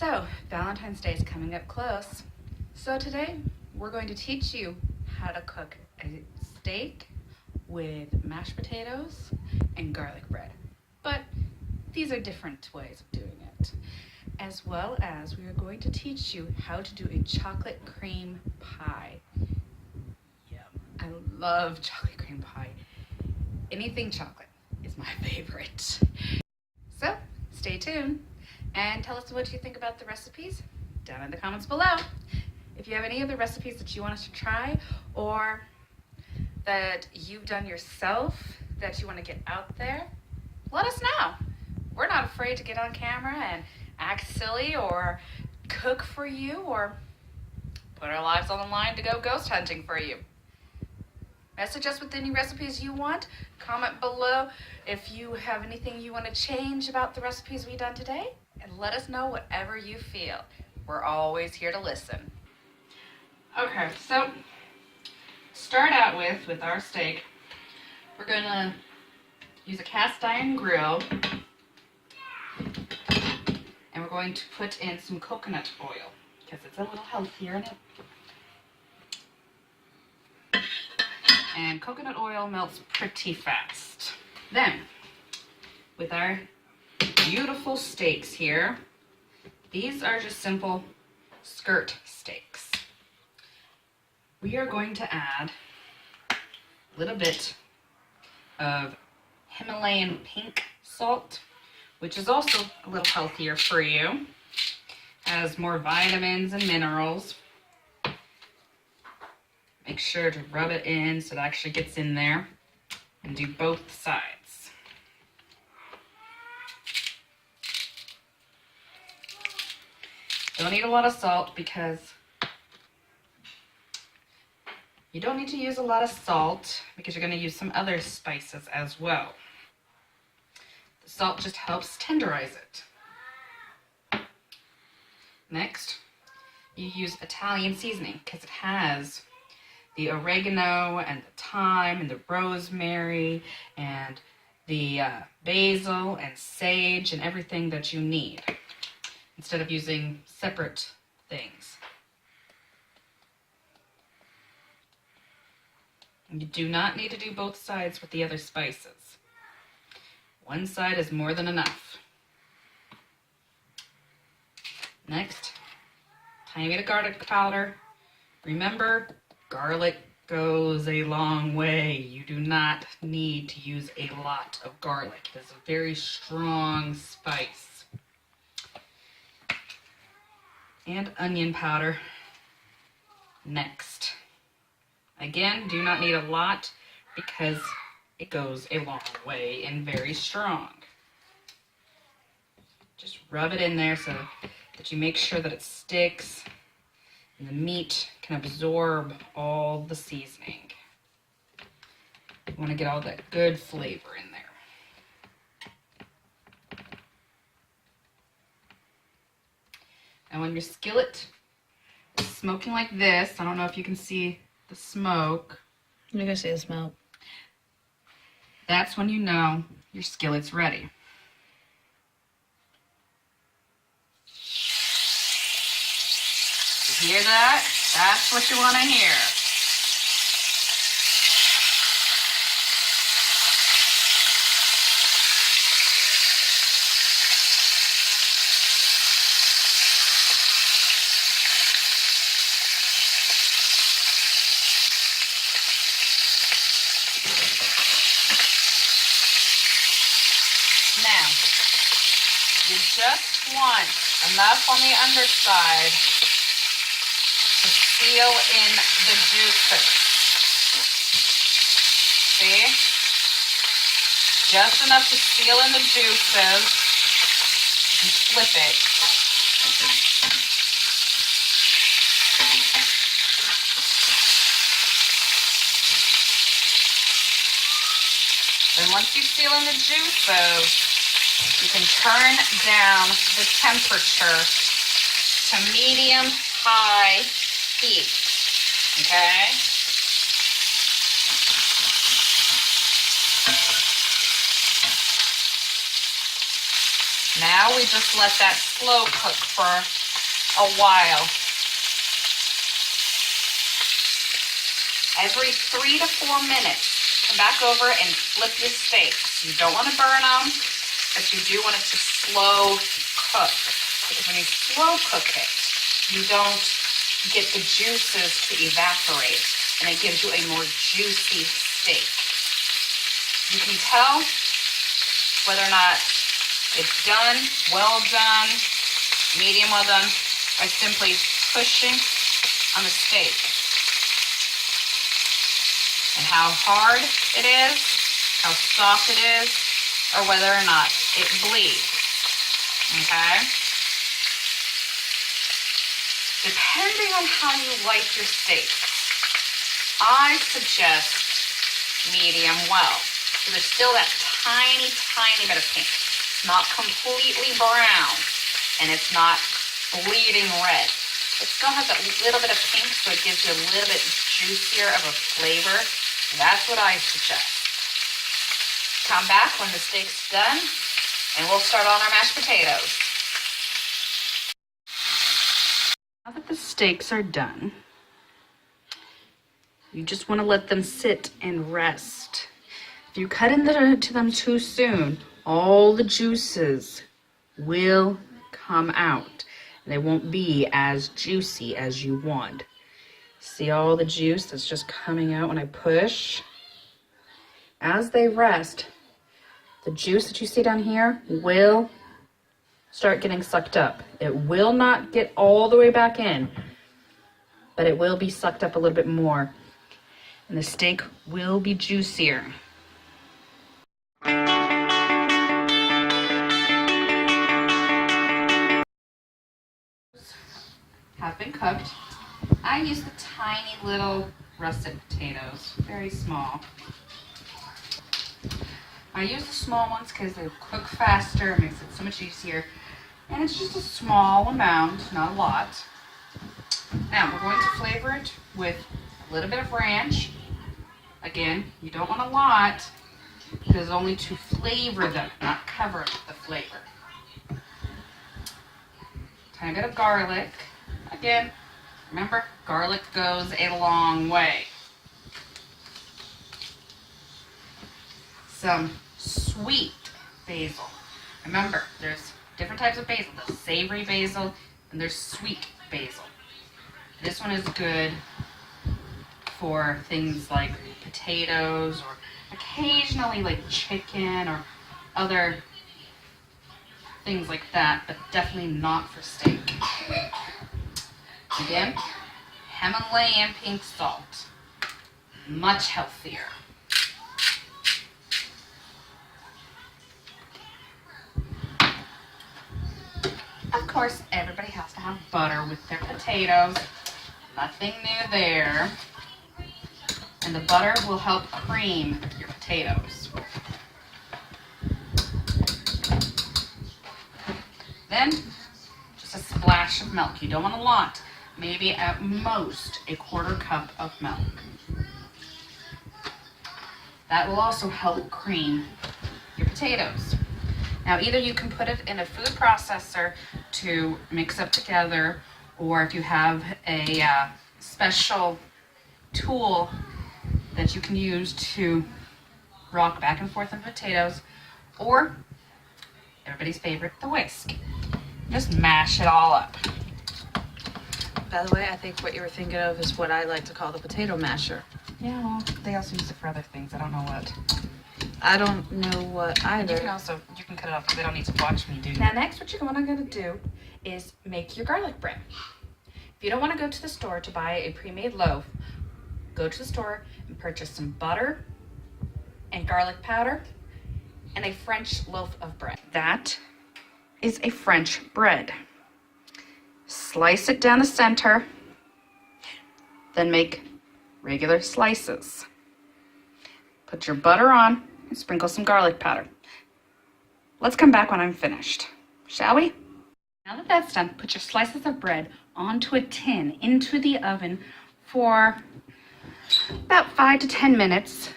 So, Valentine's Day is coming up close. So today, we're going to teach you how to cook a steak with mashed potatoes and garlic bread. But these are different ways of doing it. As well as we are going to teach you how to do a chocolate cream pie. Yum. I love chocolate cream pie. Anything chocolate is my favorite. So, stay tuned and tell us what you think about the recipes down in the comments below. If you have any other recipes that you want us to try or that you've done yourself that you want to get out there, let us know. We're not afraid to get on camera and act silly or cook for you or put our lives on the line to go ghost hunting for you. Message us with any recipes you want. Comment below if you have anything you want to change about the recipes we've done today, and let us know whatever you feel. We're always here to listen. Okay, so start out with our steak. We're gonna use a cast iron grill, and we're going to put in some coconut oil because it's a little healthier in it. And coconut oil melts pretty fast. Then, with our beautiful steaks here, these are just simple skirt steaks. We are going to add a little bit of Himalayan pink salt, which is also a little healthier for you. Has more vitamins and minerals. Make sure to rub it in so it actually gets in there, and do both sides. Don't need a lot of salt because you don't need to use a lot of salt because you're going to use some other spices as well. The salt just helps tenderize it. Next, you use Italian seasoning because it has the oregano and the thyme and the rosemary and the basil and sage and everything that you need, instead of using separate things. You do not need to do both sides with the other spices. One side is more than enough. Next, tiny bit of garlic powder. Remember, garlic goes a long way. You do not need to use a lot of garlic. It is a very strong spice. And onion powder. Next. Again, do not need a lot because it goes a long way and very strong. Just rub it in there so that you make sure that it sticks and the meat can absorb all the seasoning. You want to get all that good flavor in there. And when your skillet is smoking like this, I don't know if you can see the smoke. You can see the smoke. That's when you know your skillet's ready. You hear that? That's what you want to hear. Now, you just want enough on the underside to seal in the juices. See? Just enough to seal in the juices and flip it. Then once you seal in the juices, you can turn down the temperature to medium-high heat, okay? Now we just let that slow cook for a while. Every 3 to 4 minutes, come back over and flip your steaks. You don't want to burn them, but you do want it to slow cook. Because when you slow cook it, you don't get the juices to evaporate, and it gives you a more juicy steak. You can tell whether or not it's done, well done, medium well done, by simply pushing on the steak. And how hard it is, how soft it is, or whether or not it bleeds. Okay? Depending on how you like your steak, I suggest medium well. So there's still that tiny, tiny bit of pink. It's not completely brown, and it's not bleeding red. It still has that little bit of pink, so it gives you a little bit juicier of a flavor. That's what I suggest. Come back when the steak's done, and we'll start on our mashed potatoes. Now that the steaks are done, you just want to let them sit and rest. If you cut into them too soon, all the juices will come out. They won't be as juicy as you want. See all the juice that's just coming out when I push? As they rest, the juice that you see down here will start getting sucked up. It will not get all the way back in, but it will be sucked up a little bit more. And the steak will be juicier. Have been cooked. I use the tiny little russet potatoes, very small. I use the small ones because they cook faster, it makes it so much easier, and it's just a small amount, not a lot. Now we're going to flavor it with a little bit of ranch. Again, you don't want a lot because only to flavor them, not cover up the flavor. Tiny bit of garlic. Again, remember, garlic goes a long way. Some sweet basil. Remember, there's different types of basil. There's savory basil and there's sweet basil. This one is good for things like potatoes or occasionally like chicken or other things like that, but definitely not for steak. Again, Himalayan pink salt, much healthier. Of course, everybody has to have butter with their potatoes. Nothing new there. And the butter will help cream your potatoes. Then, just a splash of milk. You don't want a lot. Maybe at most a 1/4 cup of milk. That will also help cream your potatoes. Now either you can put it in a food processor to mix up together, or if you have a special tool that you can use to rock back and forth the potatoes, or everybody's favorite, the whisk. Just mash it all up. By the way, I think what you were thinking of is what I like to call the potato masher. Yeah, well, they also use it for other things. I don't know what. I don't know what either. You can cut it off because they don't need to watch me do that. Now next, what I'm going to do is make your garlic bread. If you don't want to go to the store to buy a pre-made loaf, go to the store and purchase some butter and garlic powder and a French loaf of bread. That is a French bread. Slice it down the center, then make regular slices. Put your butter on and sprinkle some garlic powder. Let's come back when I'm finished, shall we? Now that that's done, put your slices of bread onto a tin into the oven for about 5 to 10 minutes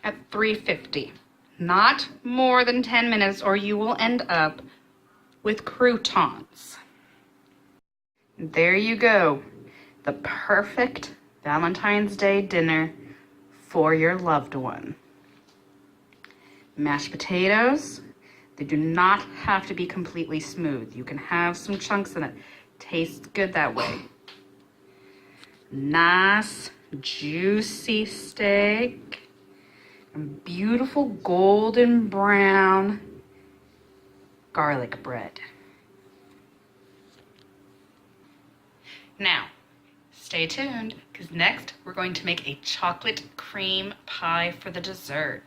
at 350. Not more than 10 minutes or you will end up with croutons. There you go. The perfect Valentine's Day dinner for your loved one. Mashed potatoes, they do not have to be completely smooth. You can have some chunks in it. Tastes good that way. Nice, juicy steak. And beautiful golden brown garlic bread. Now, stay tuned, because next we're going to make a chocolate cream pie for the dessert.